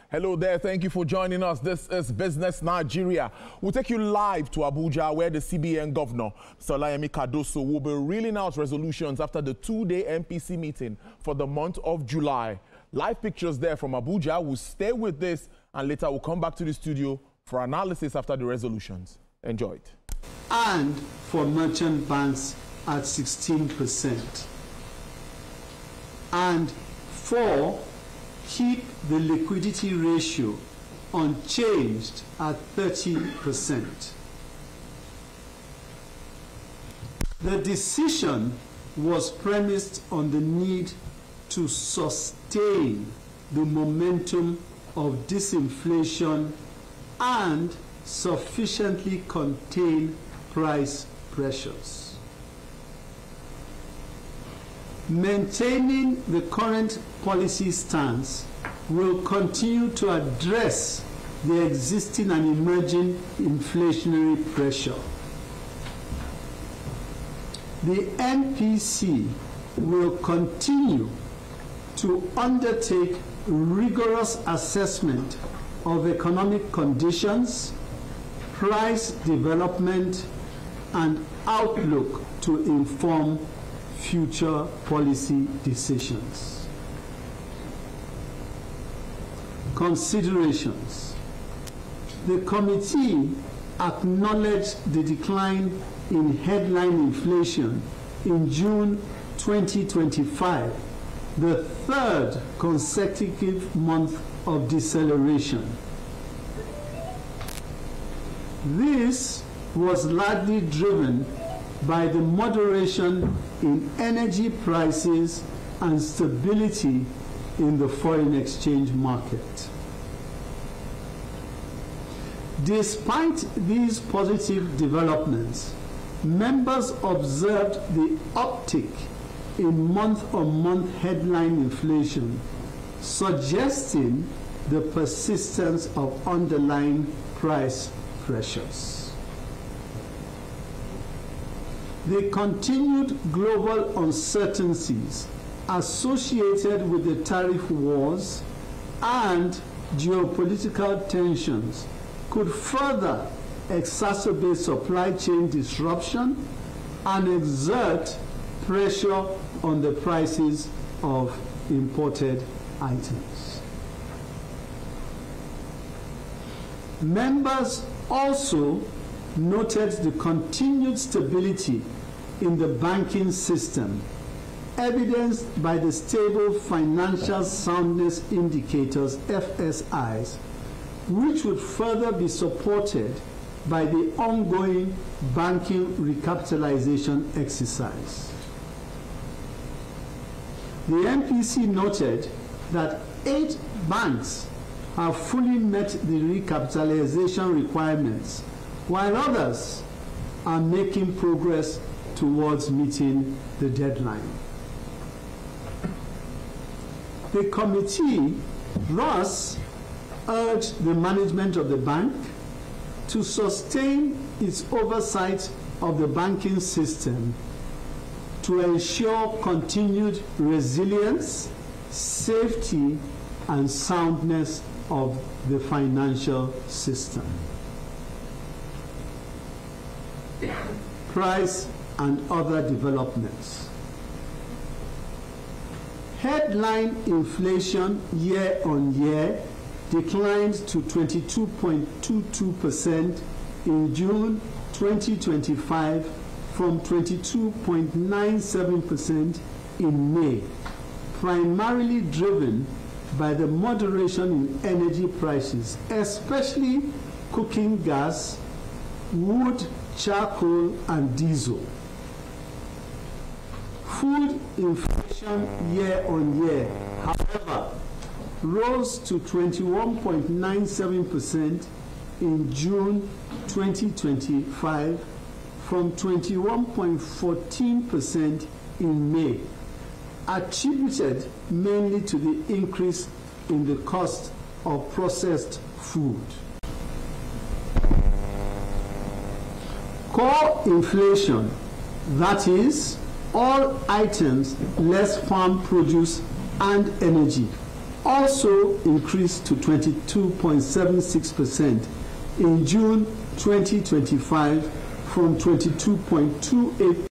Hello there, thank you for joining us. This is Business Nigeria. We'll take you live to Abuja, where the CBN governor, Mr. Olayemi Cardoso, will be reeling out resolutions after the two-day MPC meeting for the month of July. Live pictures there from Abuja. We'll stay with this and later we'll come back to the studio for analysis after the resolutions. Enjoy it. And for merchant banks at 16%. And 4, keep the liquidity ratio unchanged at 30%. The decision was premised on the need to sustain the momentum of disinflation and sufficiently contain price pressures. Maintaining the current policy stance will continue to address the existing and emerging inflationary pressure. The MPC will continue to undertake rigorous assessment of economic conditions, price development, and outlook to inform future policy decisions. Considerations. The committee acknowledged the decline in headline inflation in June 2025, the 3rd consecutive month of deceleration. This was largely driven by the moderation in energy prices and stability in the foreign exchange market. Despite these positive developments, members observed the uptick in month-on-month headline inflation, suggesting the persistence of underlying price pressures. The continued global uncertainties associated with the tariff wars and geopolitical tensions could further exacerbate supply chain disruption and exert pressure on the prices of imported items. Members also noted the continued stability in the banking system, evidenced by the stable financial soundness indicators, FSIs, which would further be supported by the ongoing banking recapitalization exercise. The MPC noted that 8 banks have fully met the recapitalization requirements, while others are making progress towards meeting the deadline. The committee thus urged the management of the bank to sustain its oversight of the banking system to ensure continued resilience, safety, and soundness of the financial system. Price and other developments. Headline inflation year-on-year declined to 22.22% in June 2025 from 22.97% in May, primarily driven by the moderation in energy prices, especially cooking gas, wood, charcoal, and diesel. Food inflation year-on-year, however, rose to 21.97% in June 2025 from 21.14% in May, attributed mainly to the increase in the cost of processed food. Core inflation, that is, all items less farm produce and energy, also increased to 22.76% in June 2025 from 22.28%.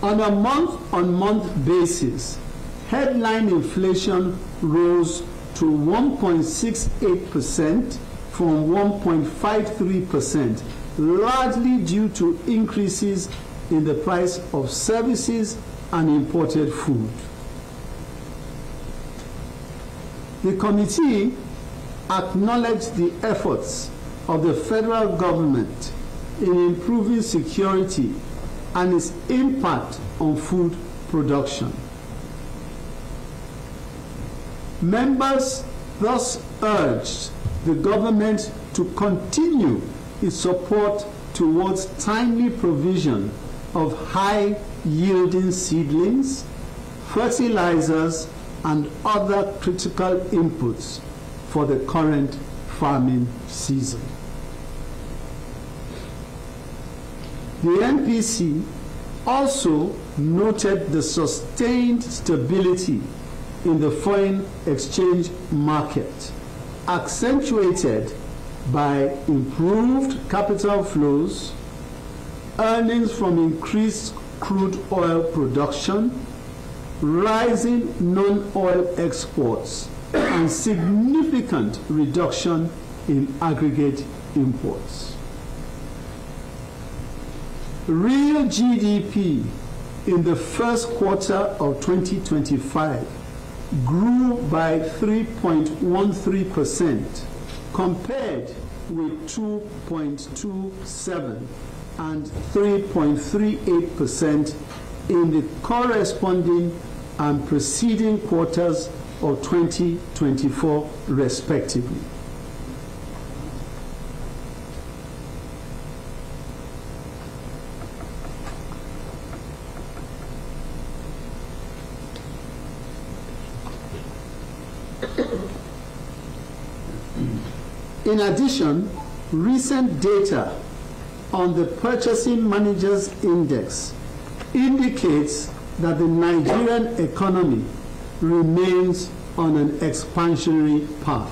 On a month-on-month basis, headline inflation rose to 1.68% from 1.53%, largely due to increases in the price of services and imported food. The committee acknowledged the efforts of the federal government in improving security and its impact on food production. Members thus urged the government to continue its support towards timely provision of high-yielding seedlings, fertilizers, and other critical inputs for the current farming season. The MPC also noted the sustained stability in the foreign exchange market, accentuated by improved capital flows, earnings from increased crude oil production, rising non-oil exports, and significant reduction in aggregate imports. Real GDP in the first quarter of 2025 grew by 3.13% compared with 2.27 and 3.38% in the corresponding and preceding quarters of 2024 respectively. In addition, recent data on the Purchasing Managers Index indicates that the Nigerian economy remains on an expansionary path.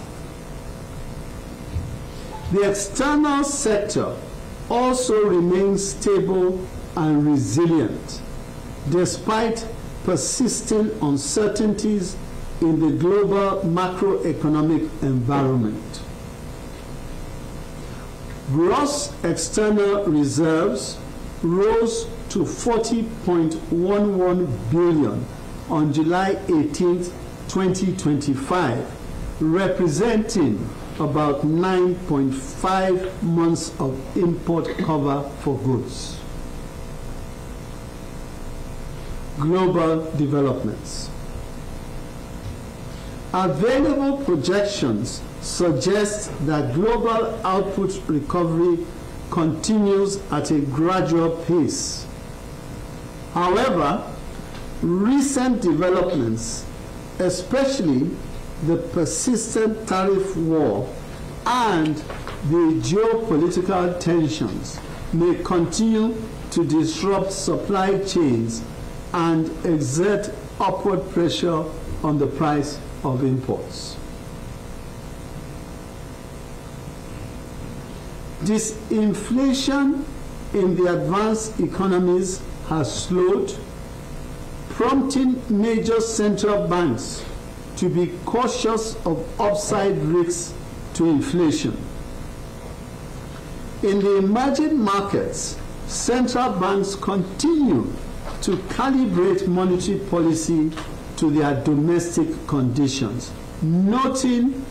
The external sector also remains stable and resilient, despite persisting uncertainties in the global macroeconomic environment. Gross external reserves rose to 40.11 billion on July 18, 2025, representing about 9.5 months of import cover for goods. Global developments. Available projections suggest that global output recovery continues at a gradual pace. However, recent developments, especially the persistent tariff war and the geopolitical tensions, may continue to disrupt supply chains and exert upward pressure on the price of imports. Disinflation in the advanced economies has slowed, prompting major central banks to be cautious of upside risks to inflation. In the emerging markets, central banks continue to calibrate monetary policy to their domestic conditions, noting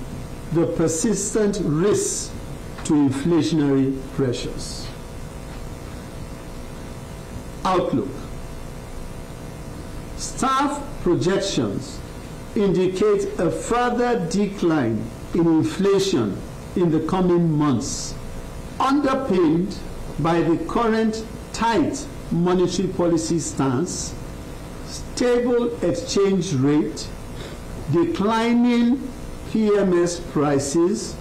the persistent risks to inflationary pressures. Outlook. Staff projections indicate a further decline in inflation in the coming months, underpinned by the current tight monetary policy stance, stable exchange rate, declining PMS prices,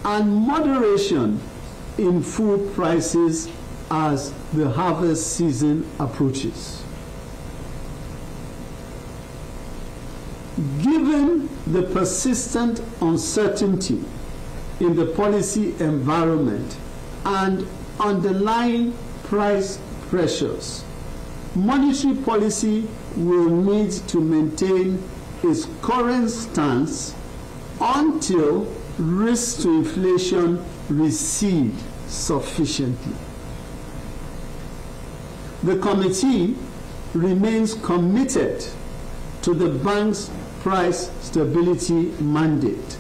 and moderation in food prices as the harvest season approaches. Given the persistent uncertainty in the policy environment and underlying price pressures, monetary policy will need to maintain its current stance until risks to inflation recede sufficiently. The committee remains committed to the bank's price stability mandate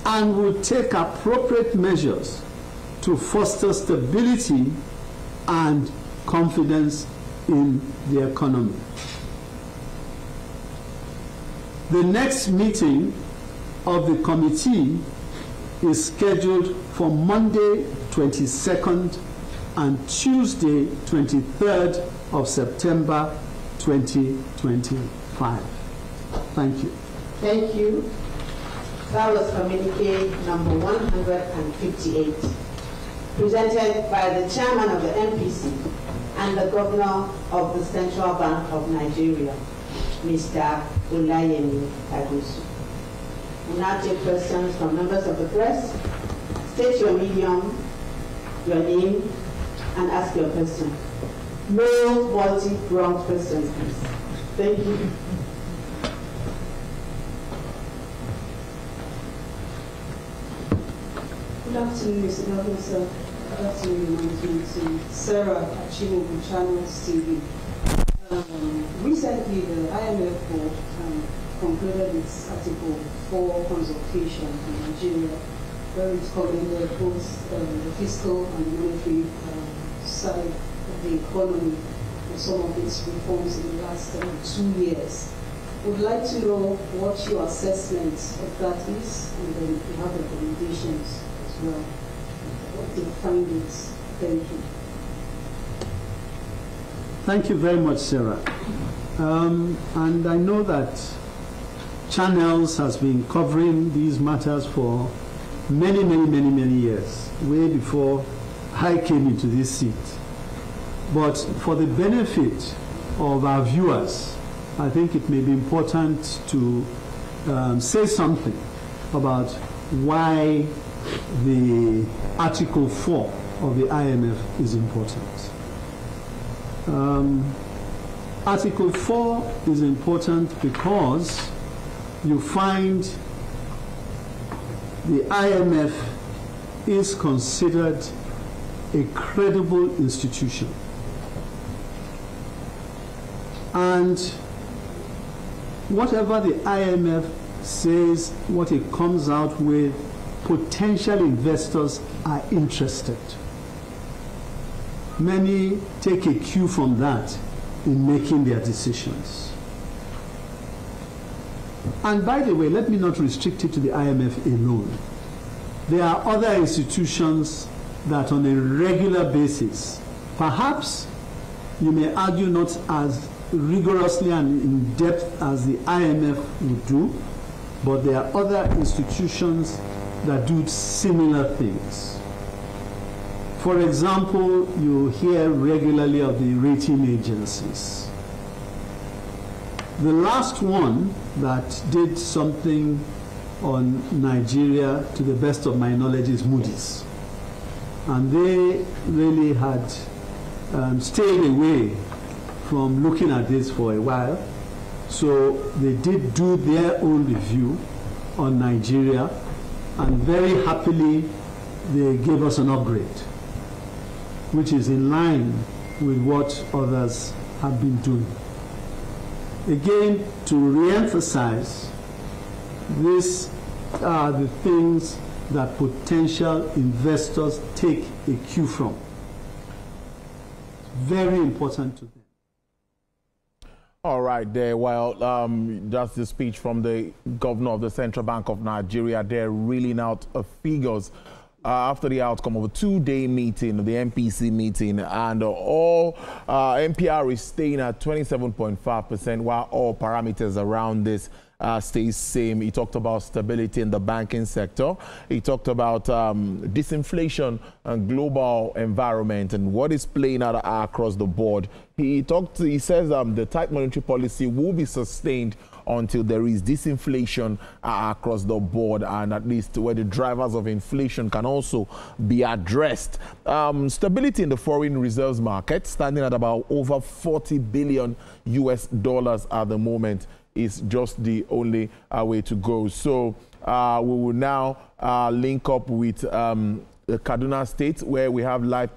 and will take appropriate measures to foster stability and confidence in the economy. The next meeting of the committee is scheduled for Monday 22nd and Tuesday 23rd of September 2025. Thank you. Thank you. That was communique number 158, presented by the chairman of the MPC and the governor of the Central Bank of Nigeria, Mr. Olayemi Kadoso. We'll now take questions from members of the press. State your medium, your name, and ask your question. No multi-pronged questions, please. Thank you. Good afternoon, Mr. Governor, sir. Good afternoon, management. Sarah Achimu, Channels TV. Recently, the IMF board concluded its Article 4 consultation in Nigeria, where it commended both the fiscal and monetary side of the economy and some of its reforms in the last 2 years. Would like to know what your assessment of that is, and then if you have recommendations as well. What the findings? Thank you. Thank you very much, Sarah. And I know that Channels has been covering these matters for many years, way before I came into this seat. But for the benefit of our viewers, I think it may be important to say something about why the Article 4 of the IMF is important. Article 4 is important because you find the IMF is considered a credible institution. And whatever the IMF says, what it comes out with, potential investors are interested. Many take a cue from that in making their decisions. And by the way, let me not restrict it to the IMF alone. There are other institutions that on a regular basis, perhaps you may argue not as rigorously and in depth as the IMF would do, but there are other institutions that do similar things. For example, you hear regularly of the rating agencies. The last one that did something on Nigeria, to the best of my knowledge, is Moody's. And they really had stayed away from looking at this for a while. So they did do their own review on Nigeria, and very happily they gave us an upgrade, which is in line with what others have been doing. Again, to re-emphasize, these are the things that potential investors take a cue from. Very important to them. All right, there. Well, that's the speech from the governor of the Central Bank of Nigeria. They're reeling out figures. after the outcome of a two-day meeting, the MPC meeting, and all MPR is staying at 27.5%, while all parameters around this stays same. He talked about stability in the banking sector. He talked about disinflation and global environment and what is playing out across the board. He says the tight monetary policy will be sustained until there is disinflation across the board, and at least where the drivers of inflation can also be addressed. Stability in the foreign reserves market, standing at about over $40 billion at the moment, is just the only way to go. So we will now link up with Kaduna State, where we have live